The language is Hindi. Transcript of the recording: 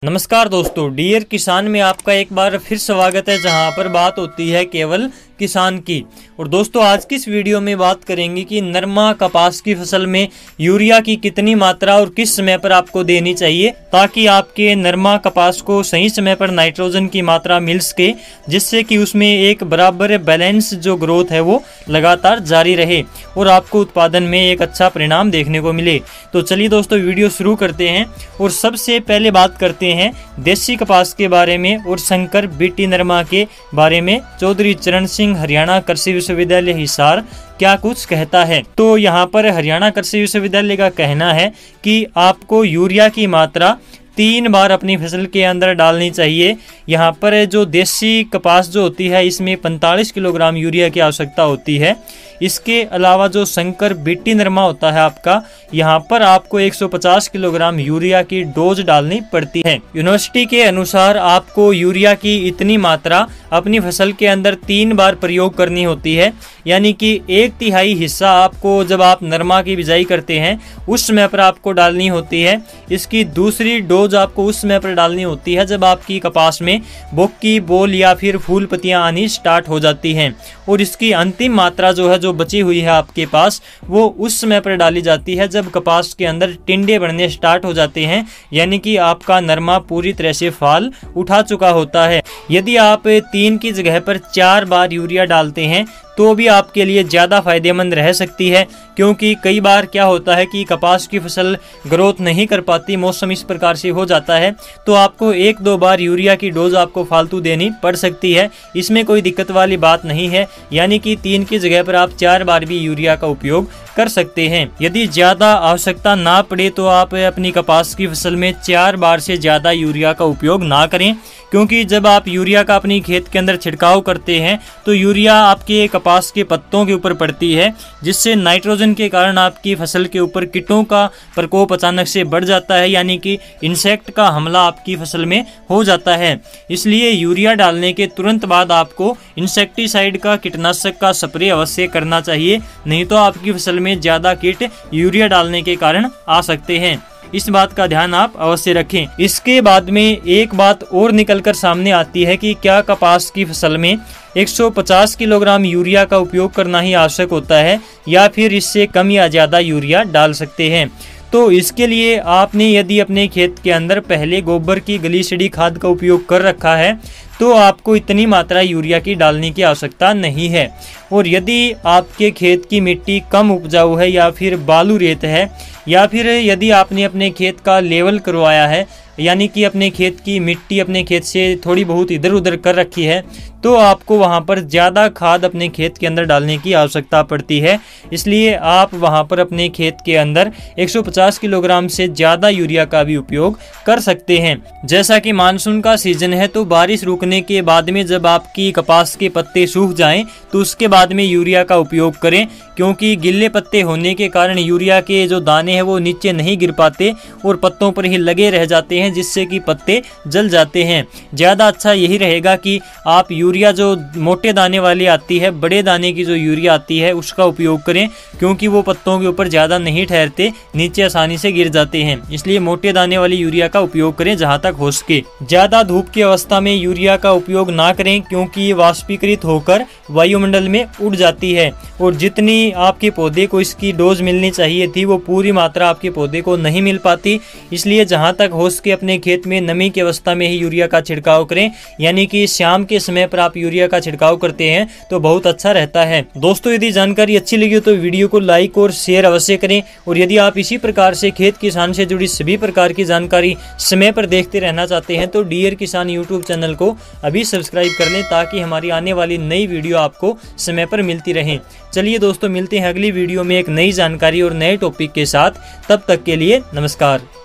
नमस्कार दोस्तों, डियर किसान में आपका एक बार फिर स्वागत है, जहां पर बात होती है केवल किसान की। और दोस्तों, आज की इस वीडियो में बात करेंगे कि नरमा कपास की फसल में यूरिया की कितनी मात्रा और किस समय पर आपको देनी चाहिए, ताकि आपके नरमा कपास को सही समय पर नाइट्रोजन की मात्रा मिल सके, जिससे कि उसमें एक बराबर बैलेंस जो ग्रोथ है वो लगातार जारी रहे और आपको उत्पादन में एक अच्छा परिणाम देखने को मिले। तो चलिए दोस्तों, वीडियो शुरू करते हैं और सबसे पहले बात करते हैं देसी कपास के बारे में और संकर बीटी नरमा के बारे में। चौधरी चरण सिंह हरियाणा कृषि विश्वविद्यालय हिसार क्या कुछ कहता है। तो यहाँ पर हरियाणा कृषि विश्वविद्यालय का कहना है कि आपको यूरिया की मात्रा 3 बार अपनी फसल के अंदर डालनी चाहिए। यहाँ पर जो देसी कपास जो होती है, इसमें 45 किलोग्राम यूरिया की आवश्यकता होती है। इसके अलावा जो संकर बीटी नरमा होता है आपका, यहाँ पर आपको 150 किलोग्राम यूरिया की डोज डालनी पड़ती है। यूनिवर्सिटी के अनुसार आपको यूरिया की इतनी मात्रा अपनी फसल के अंदर 3 बार प्रयोग करनी होती है, यानी कि 1/3 हिस्सा आपको जब आप नरमा की बिजाई करते हैं उस समय पर आपको डालनी होती है। इसकी दूसरी डोज आपको उस समय पर डालनी होती है जब आपकी कपास में बोक्की, बोल या फिर फूल पत्तियां आनी स्टार्ट हो जाती हैं। और इसकी अंतिम मात्रा जो है, जो बची हुई है आपके पास, वो उस समय पर डाली जाती है जब कपास के अंदर टिंडे बढ़ने स्टार्ट हो जाते हैं, यानी कि आपका नरमा पूरी तरह से फाल उठा चुका होता है। यदि आप 3 की जगह पर 4 बार यूरिया डालते हैं तो भी आपके लिए ज़्यादा फायदेमंद रह सकती है, क्योंकि कई बार क्या होता है कि कपास की फसल ग्रोथ नहीं कर पाती, मौसम इस प्रकार से हो जाता है, तो आपको 1-2 बार यूरिया की डोज आपको फालतू देनी पड़ सकती है। इसमें कोई दिक्कत वाली बात नहीं है, यानी कि 3 की जगह पर आप 4 बार भी यूरिया का उपयोग कर सकते हैं। यदि ज़्यादा आवश्यकता ना पड़े तो आप अपनी कपास की फसल में 4 बार से ज़्यादा यूरिया का उपयोग ना करें, क्योंकि जब आप यूरिया का अपनी खेत के अंदर छिड़काव करते हैं तो यूरिया आपके कपास के पत्तों के ऊपर पड़ती है, जिससे नाइट्रोजन के कारण आपकी फसल के ऊपर कीटों का प्रकोप अचानक से बढ़ जाता है, यानी कि इंसेक्ट का हमला आपकी फसल में हो जाता है। इसलिए यूरिया डालने के तुरंत बाद आपको इंसेक्टिसाइड का, कीटनाशक का स्प्रे अवश्य करना चाहिए, नहीं तो आपकी फसल में ज़्यादा कीट यूरिया डालने के कारण आ सकते हैं। इस बात का ध्यान आप अवश्य रखें। इसके बाद में एक बात और निकलकर सामने आती है कि क्या कपास की फसल में 150 किलोग्राम यूरिया का उपयोग करना ही आवश्यक होता है, या फिर इससे कम या ज़्यादा यूरिया डाल सकते हैं। तो इसके लिए आपने यदि अपने खेत के अंदर पहले गोबर की गली सड़ी खाद का उपयोग कर रखा है तो आपको इतनी मात्रा यूरिया की डालने की आवश्यकता नहीं है। और यदि आपके खेत की मिट्टी कम उपजाऊ है, या फिर बालू रेत है, या फिर यदि आपने अपने खेत का लेवल करवाया है, यानी कि अपने खेत की मिट्टी अपने खेत से थोड़ी बहुत इधर उधर कर रखी है, तो आपको वहां पर ज़्यादा खाद अपने खेत के अंदर डालने की आवश्यकता पड़ती है। इसलिए आप वहां पर अपने खेत के अंदर 150 किलोग्राम से ज़्यादा यूरिया का भी उपयोग कर सकते हैं। जैसा कि मानसून का सीजन है, तो बारिश रुकने के बाद में जब आपकी कपास के पत्ते सूख जाएं तो उसके बाद में यूरिया का उपयोग करें, क्योंकि गिल्ले पत्ते होने के कारण यूरिया के जो दाने हैं वो नीचे नहीं गिर पाते और पत्तों पर ही लगे रह जाते हैं, जिससे कि पत्ते जल जाते हैं। ज़्यादा अच्छा यही रहेगा कि आप यूरिया जो मोटे दाने वाली आती है, बड़े दाने की जो यूरिया आती है, उसका उपयोग करें, क्योंकि वो पत्तों के ऊपर ज़्यादा नहीं ठहरते, नीचे आसानी से गिर जाते हैं। इसलिए मोटे दाने वाली यूरिया का उपयोग करें जहाँ तक हो सके। ज़्यादा धूप की अवस्था में यूरिया का उपयोग ना करें, क्योंकि ये वाष्पीकृत होकर वायुमंडल में उड़ जाती है और जितनी आपके पौधे को इसकी डोज मिलनी चाहिए थी वो पूरी मात्रा आपके पौधे को नहीं मिल पाती। इसलिए जहाँ तक हो सके अपने खेत में नमी की अवस्था में ही यूरिया का छिड़काव करें, यानी कि शाम के समय पर आप यूरिया का छिड़काव करते हैं तो बहुत अच्छा रहता है। दोस्तों, यदि जानकारी अच्छी लगी हो तो वीडियो को लाइक और शेयर अवश्य करें, और यदि आप इसी प्रकार से खेत किसान से जुड़ी सभी प्रकार की जानकारी समय पर देखते रहना चाहते हैं तो डियर किसान यूट्यूब चैनल को अभी सब्सक्राइब कर लें, ताकि हमारी आने वाली नई वीडियो आपको समय पर मिलती रहे। चलिए दोस्तों, मिलते हैं अगली वीडियो में एक नई जानकारी और नए टॉपिक के साथ। तब तक के लिए नमस्कार।